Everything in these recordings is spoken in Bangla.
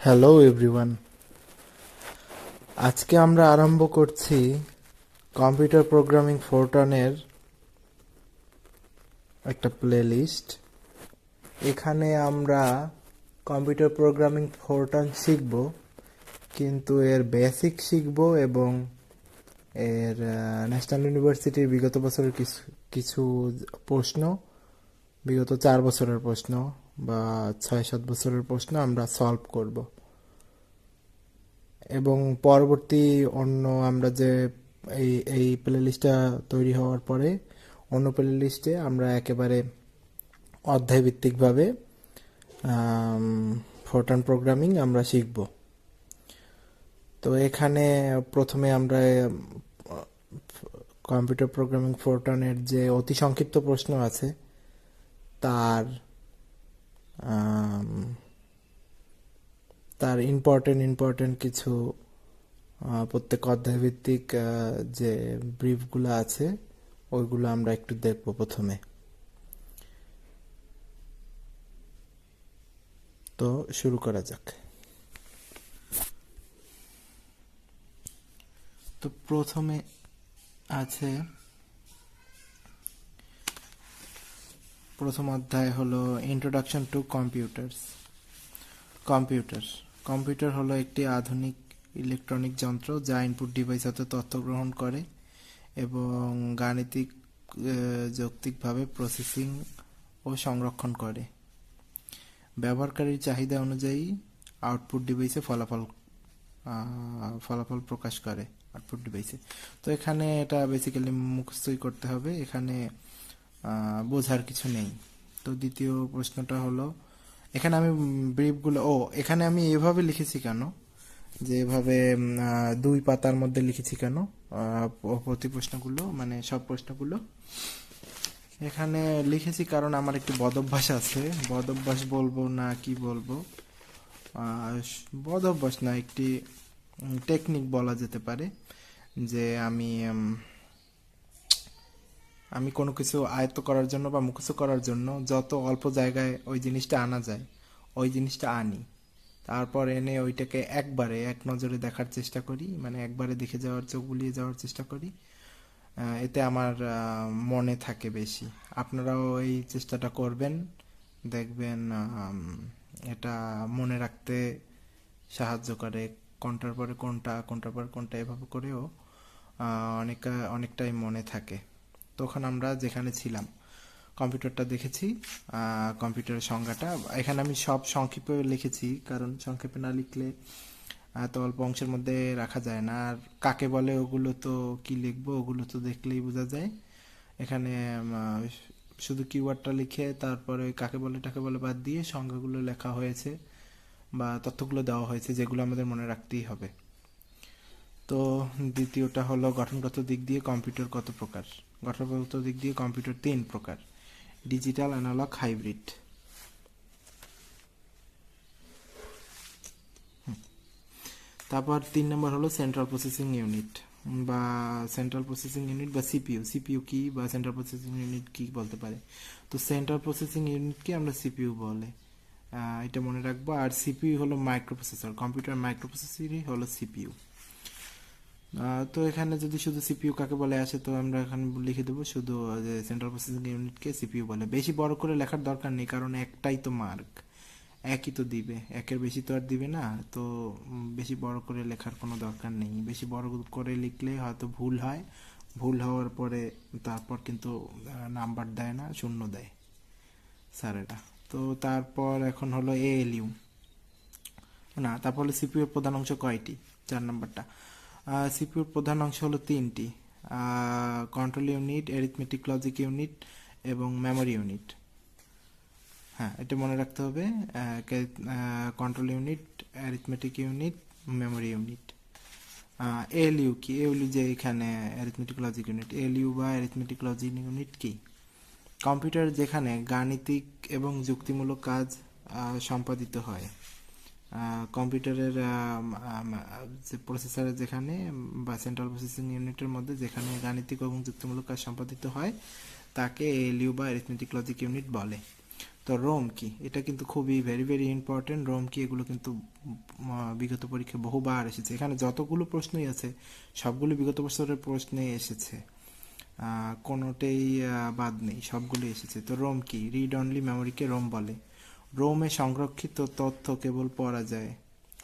হ্যালো এভরিওয়ান, আজকে আমরা আরম্ভ করছি কম্পিউটার প্রোগ্রামিং ফোরট্রানের একটা প্লেলিস্ট। এখানে আমরা কম্পিউটার প্রোগ্রামিং ফোরট্রান শিখব, কিন্তু এর বেসিক শিখব এবং এর ন্যাশনাল ইউনিভার্সিটির বিগত বছরের কিছু কিছু প্রশ্ন, বিগত 4 বছরের প্রশ্ন বা 6-7 বছরের প্রশ্ন আমরা সলভ করব। এবং পরবর্তী অন্য আমরা যে এই এই প্লেলিস্টটা তৈরি হওয়ার পরে অন্য প্লেলিস্টে আমরা একেবারে অধ্যায়ভিত্তিকভাবে ফোরট্রান প্রোগ্রামিং আমরা শিখব। তো এখানে প্রথমে আমরা কম্পিউটার প্রোগ্রামিং ফোরট্রানের যে অতি সংক্ষিপ্ত প্রশ্ন আছে তার আম, তার ইম্পর্টেন্ট কিছু প্রত্যেক অধ্যায়ভিত্তিক যে ব্রিফগুলো আছে ওইগুলো আমরা একটু দেখব প্রথমে। তো শুরু করা যাক। তো প্রথমে আছে, প্রথম অধ্যায় হলো ইন্ট্রোডাকশন টু কম্পিউটার হলো একটি আধুনিক ইলেকট্রনিক যন্ত্র যা ইনপুট ডিভাইস হতে তথ্য গ্রহণ করে এবং গাণিতিক যৌক্তিকভাবে প্রসেসিং ও সংরক্ষণ করে। ব্যবহারকারীর চাহিদা অনুযায়ী আউটপুট ডিভাইসে ফলাফল প্রকাশ করে আউটপুট ডিভাইসে। তো এখানে এটা বেসিক্যালি মুখস্থই করতে হবে, এখানে বোঝার কিছু নেই। তো দ্বিতীয় প্রশ্নটা হলো, এখানে আমি ব্রিফগুলো এখানে আমি এভাবে লিখেছি কেন, যে এভাবে 2 পাতার মধ্যে লিখেছি কেন প্রতি প্রশ্নগুলো, মানে সব প্রশ্নগুলো এখানে লিখেছি কারণ আমার একটি বদভ্যাস আছে। বদভ্যাস বলবো না কি বলবো, বদভ্যাস না, একটি টেকনিক বলা যেতে পারে, যে আমি কোনো কিছু আয়ত্ত করার জন্য বা মুখস্থ করার জন্য যত অল্প জায়গায় ওই জিনিসটা আনা যায় ওই জিনিসটা আনি, তারপর এনে ওইটাকে একবারে এক নজরে দেখার চেষ্টা করি, মানে একবারে দেখে যাওয়ার, চোখ বুলিয়ে যাওয়ার চেষ্টা করি। এতে আমার মনে থাকে বেশি। আপনারাও এই চেষ্টাটা করবেন, দেখবেন এটা মনে রাখতে সাহায্য করে। কোনটার পরে কোনটা, কোনটার পরে কোনটা, এভাবে করেও অনেকটাই মনে থাকে। তখন আমরা যেখানে ছিলাম কম্পিউটারটা দেখেছি, কম্পিউটারের সংজ্ঞাটা এখানে আমি সব সংক্ষেপে লিখেছি, কারণ সংক্ষেপে না লিখলে এত অল্প অংশের মধ্যে রাখা যায় না। আর কাকে বলে ওগুলো তো কি লিখবো, ওগুলো তো দেখলেই বোঝা যায়। এখানে শুধু কিওয়ার্ডটা লিখে তারপরে ওই কাকে বলে টাকে বলে বাদ দিয়ে সংজ্ঞাগুলো লেখা হয়েছে বা তথ্যগুলো দেওয়া হয়েছে, যেগুলো আমাদের মনে রাখতেই হবে। তো দ্বিতীয়টা হলো গঠনগত দিক দিয়ে কম্পিউটার কত প্রকার। গঠনগত দিক দিয়ে কম্পিউটার 3 প্রকার: ডিজিটাল, অ্যানালগ, হাইব্রিড। তারপর 3 নম্বর হলো সেন্ট্রাল প্রসেসিং ইউনিট বা সিপিইউ কি বা সেন্ট্রাল প্রসেসিং ইউনিট কি বলতে পারে। তো সেন্ট্রাল প্রসেসিং ইউনিটকে আমরা সিপিইউ বলে, এটা মনে রাখবো। আর সিপিইউ হলো মাইক্রোপ্রসেসর, কম্পিউটার মাইক্রোপ্রসেসরই হলো সিপিইউ। তো এখানে যদি শুধু সিপিইউ কাকে বলে আসে, তো আমরা এখানে লিখে দেবো শুধু যে সেন্ট্রাল প্রসেসিং ইউনিটকে সিপিইউ বলে। বেশি বড় করে লেখার দরকার নেই, কারণ একটাই তো মার্ক, একই তো দিবে, একের বেশি তো আর দিবে না। তো বেশি বড় করে লেখার কোনো দরকার নেই। বেশি বড় করে লিখলে হয়তো ভুল হয়, ভুল হওয়ার পরে তারপর কিন্তু নাম্বার দেয় না, শূন্য দেয় স্যারেরা। তো তারপর এখন হলো এএলইউ, না তারপর হলো সিপিইউর প্রধান অংশ কয়টি, 4 নম্বরটা। সিপিইউর প্রধান অংশ হলো 3টি: control unit, arithmetic logic unit এবং মেমোরি ইউনিট। হ্যাঁ, এটা মনে রাখতে হবে, control unit, arithmetic unit, memory unit. ALU কি? এএলইউ যে এখানে অ্যারিথমেটিক লজিক ইউনিট, এএলইউ বা অ্যারিথমেটিক লজিক ইউনিট কি? কম্পিউটার যেখানে গাণিতিক এবং যুক্তিমূলক কাজ সম্পাদিত হয়, কম্পিউটারের যে প্রসেসরের যেখানে বা সেন্ট্রাল প্রসেসিং ইউনিটের মধ্যে যেখানে গাণিতিক এবং যুক্তিমূলক কাজ সম্পাদিত হয় তাকে এএলইউ বা অ্যারিথমেটিক লজিক ইউনিট বলে। তো রোম কি, এটা কিন্তু খুবই ভেরি ভেরি ইম্পর্টেন্ট। রোম কি, এগুলো কিন্তু বিগত পরীক্ষায় বহুবার এসেছে। এখানে যতগুলো প্রশ্নই আছে সবগুলো বিগত বছরের প্রশ্নে এসেছে, কোনোটাই বাদ নেই, সবগুলো এসেছে। তো রোম কি, রিড অনলি মেমোরিকে রোম বলে। রোমে সংরক্ষিত তথ্য কেবল পড়া যায়,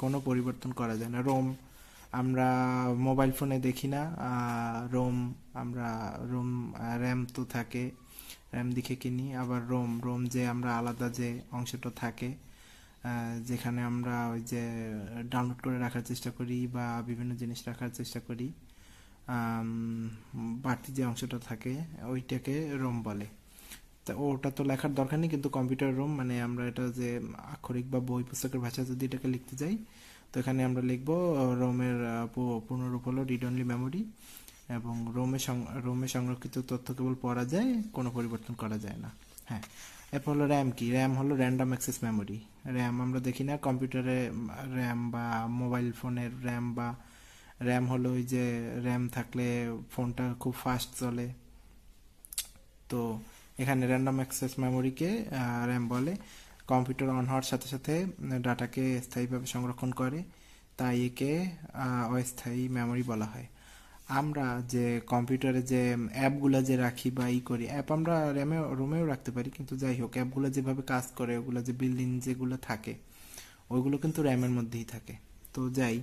কোনো পরিবর্তন করা যায় না। রোম আমরা মোবাইল ফোনে দেখি না, রোম আমরা রোম র্যাম তো থাকে, র্যাম দেখে কিনি। আবার রোম রোম যে আমরা আলাদা যে অংশটা থাকে, যেখানে আমরা ওই যে ডাউনলোড করে রাখার চেষ্টা করি বা বিভিন্ন জিনিস রাখার চেষ্টা করি, বাড়তি যে অংশটা থাকে ওইটাকে রোম বলে। তা ওটা তো লেখার দরকার নেই, কিন্তু কম্পিউটার রোম মানে আমরা এটা যে আক্ষরিক বা বই পুস্তকের ভাষা যদি এটাকে লিখতে যাই, তো এখানে আমরা লিখব রোমের পূর্ণরূপ হলো রিড অনলি মেমোরি, এবং রোমে সংরক্ষিত তথ্য কেবল পড়া যায়, কোনো পরিবর্তন করা যায় না। হ্যাঁ, এরপর হলো র্যাম কি, র্যাম হলো র্যান্ডম অ্যাক্সেস মেমোরি। র্যাম আমরা দেখি না কম্পিউটারে, র্যাম বা মোবাইল ফোনের র্যাম, বা র্যাম হলো ওই যে র্যাম থাকলে ফোনটা খুব ফাস্ট চলে। তো এখানে র্যান্ডম অ্যাক্সেস মেমোরিকে র্যাম বলে। কম্পিউটার অন হওয়ার সাথে সাথে ডাটাকে স্থায়ীভাবে সংরক্ষণ করে, তাই একে অস্থায়ী মেমোরি বলা হয়। আমরা যে কম্পিউটারে যে অ্যাপগুলো যে রাখি বা করি, অ্যাপ আমরা রোমেও রাখতে পারি, কিন্তু যাই হোক অ্যাপগুলো যেভাবে কাজ করে, ওগুলো যে বিল্ডিং যেগুলো থাকে ওইগুলো কিন্তু র্যামের মধ্যেই থাকে। তো যাই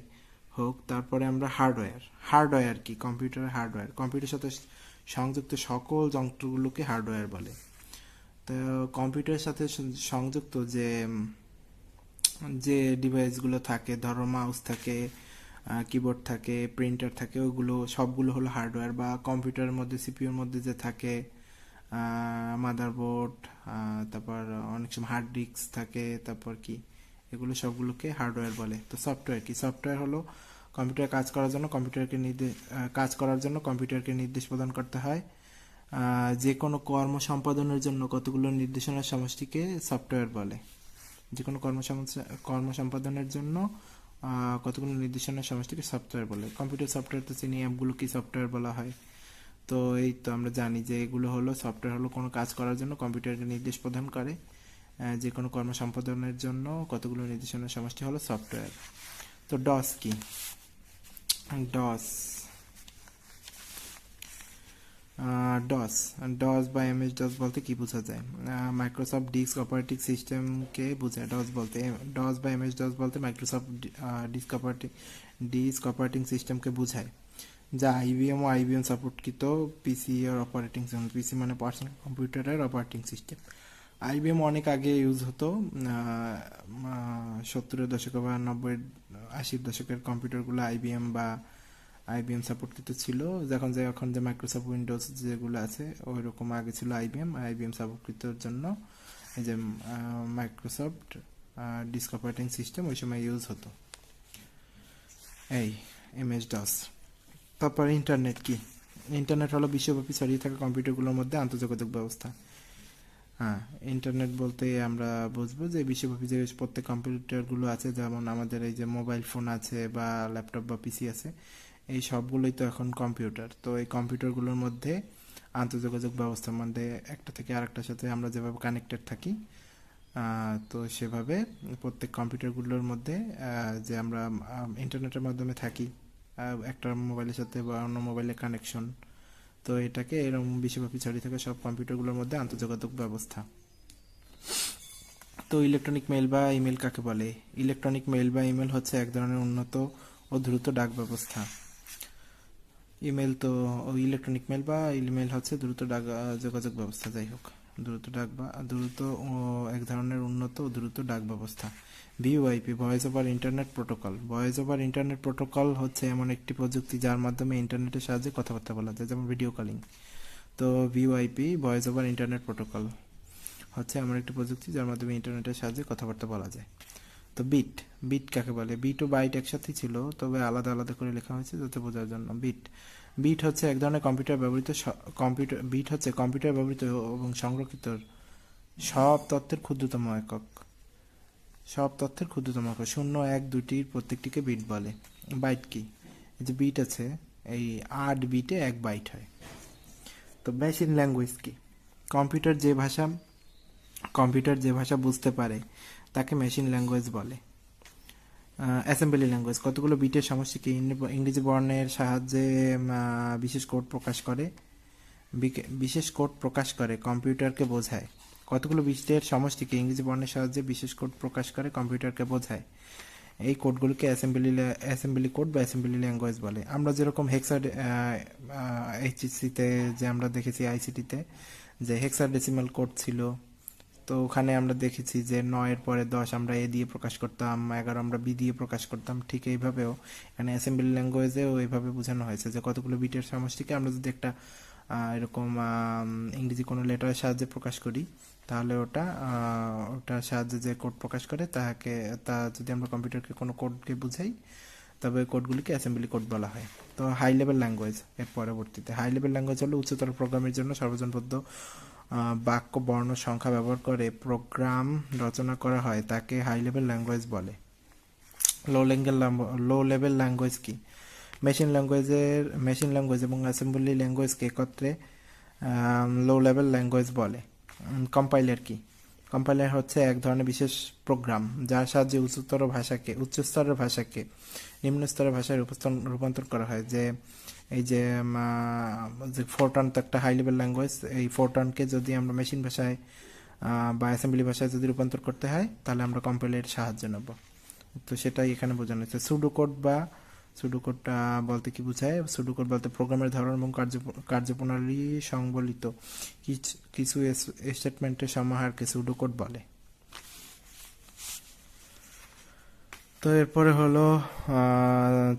হোক, তারপরে আমরা হার্ডওয়্যার। হার্ডওয়্যার কি, কম্পিউটারের হার্ডওয়্যার, কম্পিউটারের সাথে সংযুক্ত সকল যন্ত্রগুলোকে হার্ডওয়্যার বলে। তো কম্পিউটারের সাথে সংযুক্ত যে যে ডিভাইসগুলো থাকে, ধরো মাউস থাকে, কিবোর্ড থাকে, প্রিন্টার থাকে, ওগুলো সবগুলো হলো হার্ডওয়্যার। বা কম্পিউটারের মধ্যে সিপিইউর মধ্যে যে থাকে মাদারবোর্ড, তারপর অনেক সময় হার্ড ডিস্ক থাকে, তারপর কি, এগুলো সবগুলোকে হার্ডওয়্যার বলে। তো সফটওয়্যার কি, সফটওয়্যার হলো কম্পিউটার কাজ করার জন্য কম্পিউটারকে নির্দেশ প্রদান করতে হয়। যে কোনো কর্ম সম্পাদনের জন্য কতগুলো নির্দেশনার সমষ্টিকে সফটওয়্যার বলে। যে কোনো কর্ম সম্পাদনের জন্য কতগুলো নির্দেশনার সমষ্টিকে সফটওয়্যার বলে। কম্পিউটার সফটওয়্যার তো চিনি, অ্যাপগুলো কি সফটওয়্যার বলা হয়। তো এই তো আমরা জানি যে এগুলো হলো সফটওয়্যার, হলো কোনো কাজ করার জন্য কম্পিউটারকে নির্দেশ প্রদান করে। যে কোনো কর্ম সম্পাদনের জন্য কতগুলো নির্দেশনার সমষ্টি হলো সফটওয়্যার। তো ডস কি, ডস ডস ডস বা এমএস ডস বলতে কি বোঝা যায়? মাইক্রোসফট ডিস্ক অপারেটিং সিস্টেমকে বোঝায় ডস বলতে। ডস বা এমএস ডস বলতে মাইক্রোসফট ডিস্ক অপারেটিং সিস্টেমকে বোঝায়, যা আইবিএম ও আইবিএম সাপোর্টকৃত পিসি এর অপারেটিং সিস্টেম। পিসি মানে পার্সোনাল কম্পিউটারের অপারেটিং সিস্টেম। আইবিএম অনেক আগে ইউজ হতো, 70-এর দশকে বা 90-80-এর দশকের কম্পিউটারগুলো আইবিএম সাপোর্টকৃত ছিল। এখন যে মাইক্রোসফট উইন্ডোজ যেগুলো আছে ওই রকম আগে ছিল আইবিএম সাপোর্টকৃতর জন্য এই যে মাইক্রোসফট ডিস্ক অপারেটিং সিস্টেম ওই সময় ইউজ হতো। এই এমএস ডস। তারপর ইন্টারনেট কি, ইন্টারনেট হলো বিশ্বব্যাপী ছড়িয়ে থাকা কম্পিউটারগুলোর মধ্যে আন্তঃযোগাযোগ ব্যবস্থা। হ্যাঁ, ইন্টারনেট বলতে আমরা বুঝবো যে বিশ্বব্যাপী যে প্রত্যেক কম্পিউটারগুলো আছে, যেমন আমাদের এই যে মোবাইল ফোন আছে বা ল্যাপটপ বা পিসি আছে, এই সবগুলোই তো এখন কম্পিউটার। তো এই কম্পিউটারগুলোর মধ্যে আন্তঃযোগাযোগ ব্যবস্থার মধ্যে একটা থেকে আরেকটার সাথে আমরা যেভাবে কানেক্টেড থাকি, তো সেভাবে প্রত্যেক কম্পিউটারগুলোর মধ্যে যে আমরা ইন্টারনেটের মাধ্যমে থাকি, একটা মোবাইলের সাথে বা অন্য মোবাইলের কানেকশন, তো এটাকে এরকম বিশ্বব্যাপী ছড়িয়ে থাকা সব কম্পিউটারগুলোর মধ্যে আন্তঃযোগাযোগ ব্যবস্থা। তো ইলেকট্রনিক মেইল বা ইমেল কাকে বলে? ইলেকট্রনিক মেইল বা ইমেল হচ্ছে এক ধরনের উন্নত ও দ্রুত ডাক ব্যবস্থা। ইমেল তো ইলেকট্রনিক মেইল বা ইমেল হচ্ছে দ্রুত ডাক যোগাযোগ ব্যবস্থা। যাই হোক, দ্রুত ও এক ধরনের উন্নত ও দ্রুত ডাক ব্যবস্থা। VoIP, voice over internet protocol. Voice over internet protocol হচ্ছে এমন একটি প্রযুক্তি যার মাধ্যমে ইন্টারনেটের সাহায্যে কথাবার্তা বলা যায়, যেমন ভিডিও কলিং। তো VoIP, voice over internet protocol, হচ্ছে এমন একটি প্রযুক্তি যার মাধ্যমে ইন্টারনেটের সাহায্যে কথাবার্তা বলা যায়। তো বিট, বিট কাকে বলে? বিট ও বাইট একসাথে ছিল, তবে আলাদা আলাদা করে লেখা হয়েছে যাতে বোঝার জন্য। বিট হচ্ছে এক ধরনের বিট হচ্ছে কম্পিউটার ব্যবহৃত এবং সংরক্ষিত সব তথ্যের ক্ষুদ্রতম একক। 0, 1, 2টির প্রত্যেকটিকে বিট বলে। বাইট কি? এই যে বিট আছে, এই 8 বিটে 1 বাইট হয়। তো মেশিন ল্যাঙ্গুয়েজ কি? কম্পিউটার যে ভাষা কম্পিউটার যে ভাষা বুঝতে পারে তাকে মেশিন ল্যাঙ্গুয়েজ বলে। অ্যাসেম্বলি ল্যাঙ্গুয়েজ কতগুলো বিটের সমষ্টিকে ইংরেজি বর্ণের সাহায্যে বিশেষ কোড প্রকাশ করে, বিশেষ কোড প্রকাশ করে কম্পিউটারকে বোঝায়। কতগুলো বিটের সমষ্টিকে ইংরেজি বর্ণের সাহায্যে বিশেষ কোড প্রকাশ করে কম্পিউটারকে বোঝায়। এই কোডগুলোকে অ্যাসেম্বলি কোড বা অ্যাসেম্বলি ল্যাঙ্গুয়েজ বলে। আমরা যেরকম এইচএসসিতে যে আমরা দেখেছি আইসিটিতে যে হেক্সাডেসিমাল কোড ছিল, তো ওখানে আমরা দেখেছি যে 9-এর পরে 10 আমরা এ দিয়ে প্রকাশ করতাম, 11 আমরা বি দিয়ে প্রকাশ করতাম। ঠিক এইভাবেও এখানে অ্যাসেম্বলি ল্যাঙ্গুয়েজেও এইভাবে বোঝানো হয়েছে যে কতগুলো বিটের সমষ্টিকে আমরা যদি একটা এরকম ইংরেজি কোনো লেটারের সাহায্যে প্রকাশ করি, তাহলে ওটার সাহায্যে যে কোড প্রকাশ করে তা যদি আমরা কম্পিউটারকে কোনো কোডকে বুঝাই, তবে কোডগুলিকে অ্যাসেম্বলি কোড বলা হয়। তো হাই লেভেল ল্যাঙ্গুয়েজ এর পরবর্তীতে। হাই লেভেল ল্যাঙ্গুয়েজ হলো উচ্চতর প্রোগ্রামের জন্য সর্বজনবদ্ধ বাক্য বর্ণ সংখ্যা ব্যবহার করে প্রোগ্রাম রচনা করা হয়, তাকে হাই লেভেল ল্যাঙ্গুয়েজ বলে। লো লেভেল ল্যাঙ্গুয়েজ কি? মেশিন ল্যাঙ্গুয়েজ এবং অ্যাসেম্বলি ল্যাঙ্গুয়েজকে একত্রে লো লেভেল ল্যাঙ্গুয়েজ বলে। কম্পাইলার কি? কম্পাইলার হচ্ছে এক ধরনের বিশেষ প্রোগ্রাম যার সাহায্যে উচ্চস্তরের ভাষাকে নিম্ন স্তরের ভাষায় রূপান্তর করা হয়। এই যে ফোরট্রান তো একটা হাই লেভেল ল্যাঙ্গুয়েজ, এই ফোরট্রানকে যদি আমরা মেশিন ভাষায় বা অ্যাসেম্বলি ভাষায় যদি রূপান্তর করতে হয়, তাহলে আমরা কম্পাইলারের সাহায্য নেব। তো সেটাই এখানে বোঝানো হচ্ছে। সুডোকোডটা বলতে কি বোঝায়? সুডোকোড বলতে প্রোগ্রামের ধরন এবং কার্যপ্রণালী সংবলিত কিছু স্টেটমেন্টের সমাহারকে সুডোকোড বলে। তো এরপরে হলো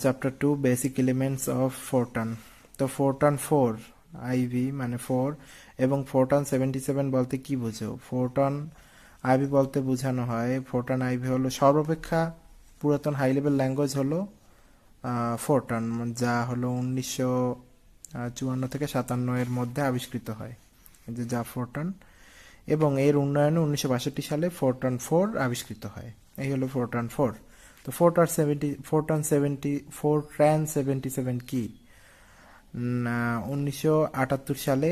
chapter 2 basic elements of Fortran. তো ফোরট্রান 4 আইভি মানে 4 এবং ফোরট্রান 77 বলতে কি বোঝো? ফোরট্রান আইভি বলতে বোঝানো হয়, ফোরট্রান আইভি হলো সর্বাপেক্ষা পুরাতন হাই লেভেল ল্যাঙ্গুয়েজ হলো ফোরট্রান, যা হলো 1954 থেকে 57 এর মধ্যে আবিষ্কৃত হয়, যা ফোরট্রান, এবং এর উন্নয়নে 1962 সালে ফোরট্রান 4 আবিষ্কৃত হয়। এই হলো ফোরট্রান 4। তো ফোরট্রান 77 কি? 1978 সালে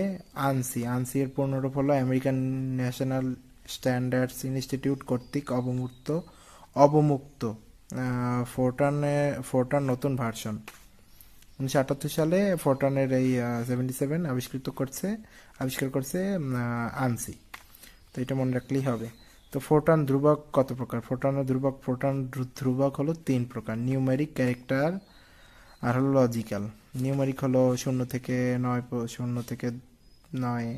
আনসি এর পূর্ণরূপ হলো আমেরিকান ন্যাশনাল স্ট্যান্ডার্ডস ইনস্টিটিউট কর্তৃক অবমুক্ত ফোরট্রান নতুন ভার্সন। 1978 সালে ফোরট্রানের এই 77 আবিষ্কার করছে আনসি। তো এটা মনে রাখলেই হবে। তো ফোরট্রান ধ্রুবক কত প্রকার? ফোরট্রান ধ্রুবক হলো 3 প্রকার: নিউমেরিক, ক্যারেক্টার আর হলো লজিক্যাল। নিউমেরিক হলো 0 থেকে 9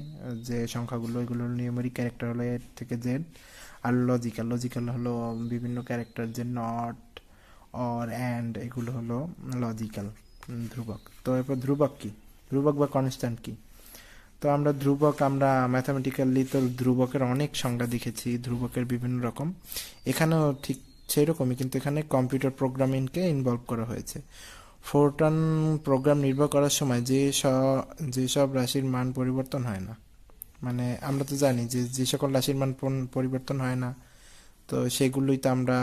যে সংখ্যাগুলো, এগুলো হলো নিউমেরিক। ক্যারেক্টার হলো A থেকে Z। আর লজিক্যাল হলো বিভিন্ন ক্যারেক্টার, যে নট, অর, অ্যান্ড, এগুলো হলো লজিক্যাল ধ্রুবক। তো এরপর ধ্রুবক কি? ধ্রুবক বা কনস্ট্যান্ট কি? তো আমরা ম্যাথামেটিক্যালি তো ধ্রুবকের অনেক সংজ্ঞা দেখেছি, ধ্রুবকের বিভিন্ন রকম। এখানেও ঠিক সেই রকমই, কিন্তু এখানে কম্পিউটার প্রোগ্রামিংকে ইনভলভ করা হয়েছে। ফোরট্রান প্রোগ্রাম নির্বাহ করার সময় যেসব রাশির মান পরিবর্তন হয় না, মানে আমরা তো জানি যে সকল রাশির মান পরিবর্তন হয় না, তো সেগুলোই তো আমরা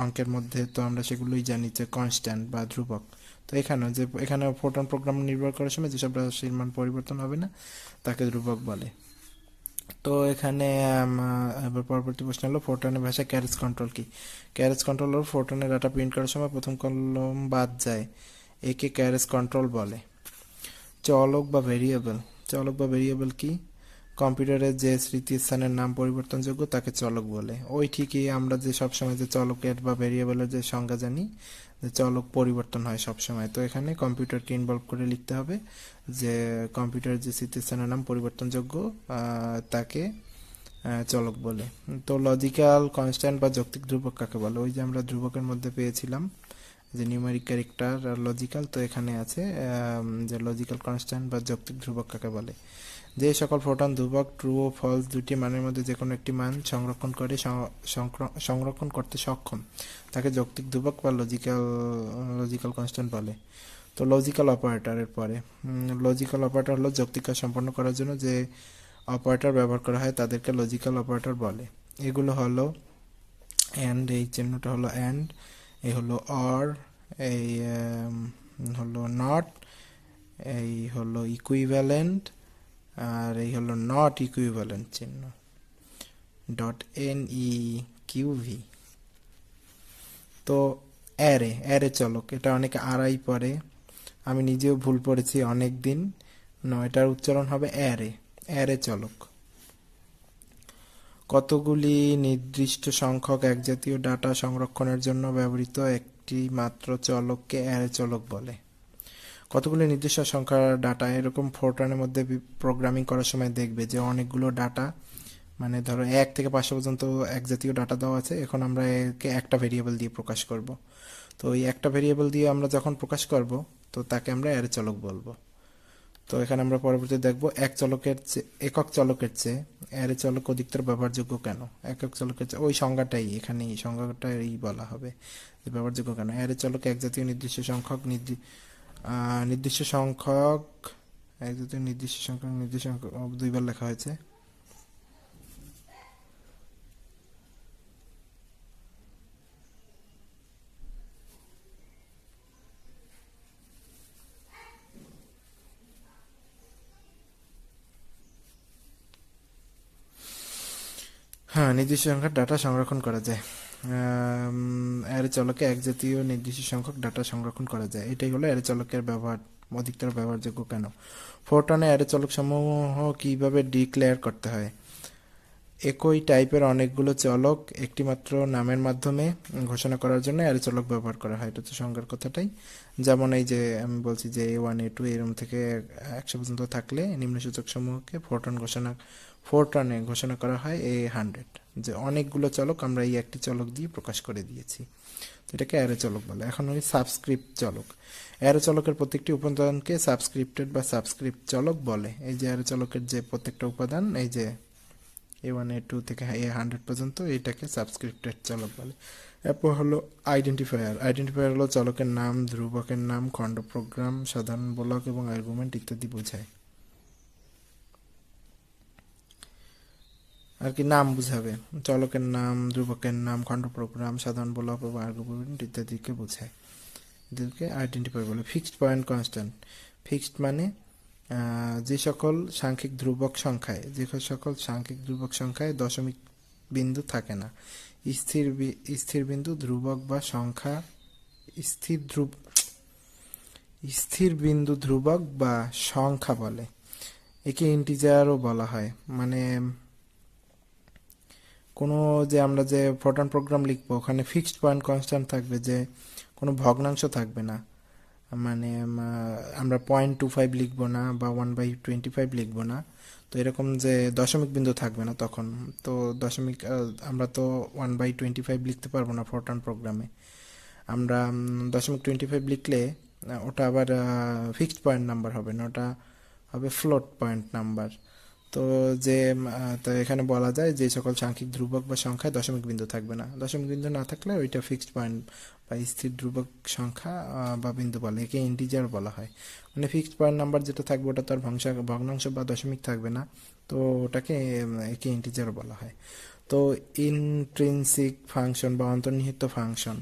অঙ্কের মধ্যে তো আমরা সেগুলোই জানি যে কনস্ট্যান্ট বা ধ্রুবক। তো এখানে ফোরট্রান প্রোগ্রাম নির্ভর করার সময় যেসব রাশির মান পরিবর্তন হবে না, তাকে ধ্রুবক বলে। তো এখানে এবার পরবর্তী প্রশ্ন হলো ফোরট্রানের ভাষায় ক্যারেজ কন্ট্রোল কি? ক্যারেজ কন্ট্রোল হলো ফোরট্রানের ডাটা প্রিন্ট করার সময় প্রথম কলম বাদ যায়, একে ক্যারেজ কন্ট্রোল বলে। চলক বা ভেরিয়েবল কি? কম্পিউটারে যে স্মৃতিস্থানের নাম পরিবর্তনযোগ্য তাকে চলক বলে। ওই ঠিকই আমরা যে সবসময় যে চলকের বা ভেরিয়েবলের যে সংজ্ঞা জানি, যে চলক পরিবর্তন হয় সবসময়, তো এখানে কম্পিউটারকে ইনভলভ করে লিখতে হবে যে কম্পিউটারের যে স্মৃতিস্থানের নাম পরিবর্তনযোগ্য তাকে চলক বলে। তো লজিক্যাল কনস্ট্যান্ট বা যৌক্তিক ধ্রুবক কাকে বলে? ওই যে আমরা ধ্রুবকের মধ্যে পেয়েছিলাম যে নিউমেরিক, ক্যারেক্টার আর লজিক্যাল, তো এখানে আছে যে লজিক্যাল কনস্ট্যান্ট বা যৌক্তিক ধ্রুবক কাকে বলে? যে সকল ফোরট্রান ধ্রুবক ট্রু ও ফলস দুটি মানের মধ্যে যে কোনো একটি মান সংরক্ষণ করতে সক্ষম, তাকে যৌক্তিক ধ্রুবক বা লজিক্যাল কনস্ট্যান্ট বলে। তো লজিক্যাল অপারেটরের পরে লজিক্যাল অপারেটর হলো যৌক্তিক কাজ সম্পন্ন করার জন্য যে অপারেটর ব্যবহার করা হয় তাদেরকে লজিক্যাল অপারেটর বলে। এগুলো হলো অ্যান্ড, এই চিহ্নটা হলো অ্যান্ড, এই হলো অর, এই হলো নট, এই হলো ইকুইভ্যালেন্ট, আর এই হলো নট ইকুইভ্যালেন্ট চিহ্ন। ডট নেকিউভি। তো অ্যারে, অ্যারে চলক, এটা অনেকে আড়াই পড়ে, আমি নিজেও ভুল পড়েছি অনেক দিন। এটার উচ্চারণ হবে অ্যারে, অ্যারে চলক। কতগুলি নির্দিষ্ট সংখ্যক একজাতীয় ডাটা সংরক্ষণের জন্য ব্যবহৃত একটি মাত্র চলককে অ্যারে চলক বলে? কতগুলি নির্দিষ্ট সংখ্যার ডাটা, এরকম ফোরট্রানের মধ্যে প্রোগ্রামিং করার সময় দেখবে যে অনেকগুলো ডাটা, মানে ধরো 1 থেকে 500 পর্যন্ত একজাতীয় ডাটা দেওয়া আছে, এখন আমরা একে একটা ভেরিয়েবল দিয়ে প্রকাশ করব। তো ওই একটা ভেরিয়েবল দিয়ে আমরা যখন প্রকাশ করব, তো তাকে আমরা অ্যারে চলক বলবো। তো এখানে আমরা পরবর্তীতে দেখব একক চলকের চেয়ে অ্যারে চলক অধিকতর ব্যবহারযোগ্য কেন। একক চলকের চেয়ে ওই সংজ্ঞাটাই এখানেই, সংজ্ঞাটাই বলা হবে যে ব্যবহারযোগ্য কেন। অ্যারে চলক একজাতীয় নির্দিষ্ট সংখ্যক নির্দিষ্ট সংখ্যক একজাতীয় নির্দিষ্ট সংখ্যক দুইবার লেখা হয়েছে। হ্যাঁ, নির্দিষ্ট সংখ্যার ডাটা সংরক্ষণ করা যায়। অ্যারে চলকে একজাতীয় নির্দিষ্ট সংখ্যক ডাটা সংরক্ষণ করা যায়, এটাই হলো অ্যারে চলকের ব্যবহার অধিকতর ব্যবহারযোগ্য কেন। ফোরট্রানে অ্যারে চলক সমূহ কিভাবে ডিক্লেয়ার করতে হয়। একই টাইপের অনেকগুলো চলক একটিমাত্র নামের মাধ্যমে ঘোষণা করার জন্য অ্যারে চলক ব্যবহার করা হয়, এটা তো সংজ্ঞার কথাটাই। যেমন এই যে আমি বলছি যে A1 A2 এরম থেকে 100 পর্যন্ত থাকলে নিম্নসূচক সমূহকে ফোরট্রানে ঘোষণা করা হয় A100, যে অনেকগুলো চলক আমরা এই একটি চলক দিয়ে প্রকাশ করে দিয়েছি, এটাকে অ্যারে চলক বলে। এখন ওই সাবস্ক্রিপ্ট চলক, অ্যারে চলকের প্রত্যেকটি উপাদানকে সাবস্ক্রিপ্টেড বা সাবস্ক্রিপ্ট চলক বলে। এই যে অ্যারে চলকের যে প্রত্যেকটা উপাদান, এই যে A1 A2 থেকে A100 পর্যন্ত, এটাকে সাবস্ক্রিপ্টেড চলক বলে। এরপর হলো আইডেন্টিফায়ার। আইডেন্টিফায়ার হলো চলকের নাম, ধ্রুবকের নাম, খণ্ড প্রোগ্রাম, সাধারণ বলক এবং আর্গুমেন্ট ইত্যাদি বোঝায়। আর কি নাম বুঝাবে, চলকের নাম, ধ্রুবকের নাম, খণ্ড প্রোগ্রাম, সাধারণ বলক এবং আর্গুমেন্ট ইত্যাদিকে বোঝায়, এদেরকে আইডেন্টিফায়ার বলে। ফিক্সড পয়েন্ট কনস্ট্যান্ট, ফিক্সড মানে যে সকল সাংখ্যিক ধ্রুবক সংখ্যায় দশমিক বিন্দু থাকে না। স্থির বিন্দু ধ্রুবক বা সংখ্যা, স্থির বিন্দু ধ্রুবক বা সংখ্যা বলে। একে ইন্টিজারও বলা হয়। মানে কোনো যে আমরা যে ফোরট্রান প্রোগ্রাম লিখবো, ওখানে ফিক্সড পয়েন্ট কনস্ট্যান্ট থাকবে, যে কোনো ভগ্নাংশ থাকবে না। মানে আমরা 0.25 লিখবো না বা 1/25 লিখবো না, তো এরকম যে দশমিক বিন্দু থাকবে না তখন। তো আমরা তো 1/25 লিখতে পারবো না ফোরট্রান প্রোগ্রামে। আমরা 0.25 লিখলে ওটা আবার ফিক্সড পয়েন্ট নাম্বার হবে না, ওটা হবে ফ্লোট পয়েন্ট নাম্বার। তো তো এখানে বলা যায় যে সকল সাংখ্যিক ধ্রুবক বা সংখ্যায় দশমিক বিন্দু থাকবে না। দশমিক বিন্দু না থাকলে ওইটা ফিক্সড পয়েন্ট বা স্থির ধ্রুবক সংখ্যা বা বিন্দু বলে, একে ইন্টিজার বলা হয়। মানে ফিক্সড পয়েন্ট নাম্বার যেটা থাকবে ওটা তো আর ভগ্নাংশ বা দশমিক থাকবে না, তো ওটাকে একে ইন্টিজার বলা হয়। তো ইন্ট্রিনসিক ফাংশন বা অন্তর্নিহিত ফাংশন,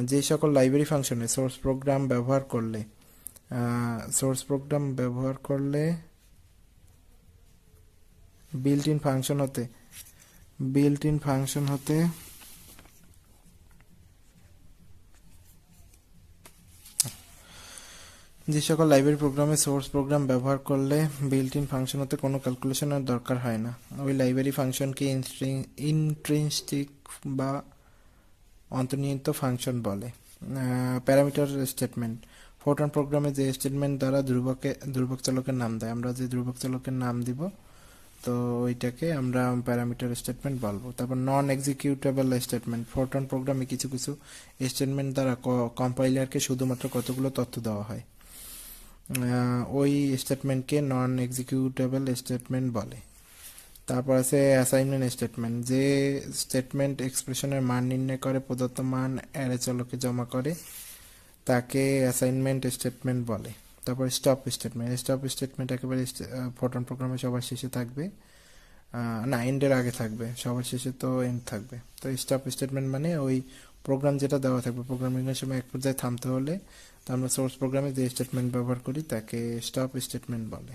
যে সকল লাইব্রেরি ফাংশনে সোর্স প্রোগ্রাম ব্যবহার করলে বিল্ট ইন ফাংশন হতে যে সকল লাইব্রেরি প্রোগ্রামে সোর্স প্রোগ্রাম ব্যবহার করলে বিল্ট ইন ফাংশন হতে কোনো ক্যালকুলেশনের দরকার হয় না, ওই লাইব্রেরি ফাংশনকে ইন্ট্রিনসিক বা অন্তর্নিহিত ফাংশন বলে। প্যারামিটার স্টেটমেন্ট, ফোরট্রান প্রোগ্রামে যে স্টেটমেন্ট দ্বারা ধ্রুবক চলকের নাম দেয়, আমরা যে ধ্রুবক চলকের নাম দিব, তো ওইটাকে আমরা প্যারামিটার স্টেটমেন্ট বলবো। তারপর নন এক্সিকিউটেবল স্টেটমেন্ট, ফোরট্রান প্রোগ্রামে কিছু স্টেটমেন্ট দ্বারা কম্পাইলারকে শুধুমাত্র কতগুলো তথ্য দেওয়া হয়, ওই স্টেটমেন্টকে নন এক্সিকিউটেবল স্টেটমেন্ট বলে। তারপর আছে অ্যাসাইনমেন্ট স্টেটমেন্ট, যে স্টেটমেন্ট এক্সপ্রেশনের মান নির্ণয় করে প্রদত্ত মান অ্যারে চলকে জমা করে তাকে অ্যাসাইনমেন্ট স্টেটমেন্ট বলে। তারপর স্টপ স্টেটমেন্ট একেবারে ফোরট্রান প্রোগ্রামে সবার শেষে থাকবে, না এন্ডের আগে থাকবে, সবার শেষে তো এন্ড থাকবে। তো স্টপ স্টেটমেন্ট মানে ওই প্রোগ্রাম যেটা দেওয়া থাকবে, প্রোগ্রামিংয়ের সময় এক পর্যায়ে থামতে হলে, তো আমরা সোর্স প্রোগ্রামে যে স্টেটমেন্ট ব্যবহার করি তাকে স্টপ স্টেটমেন্ট বলে।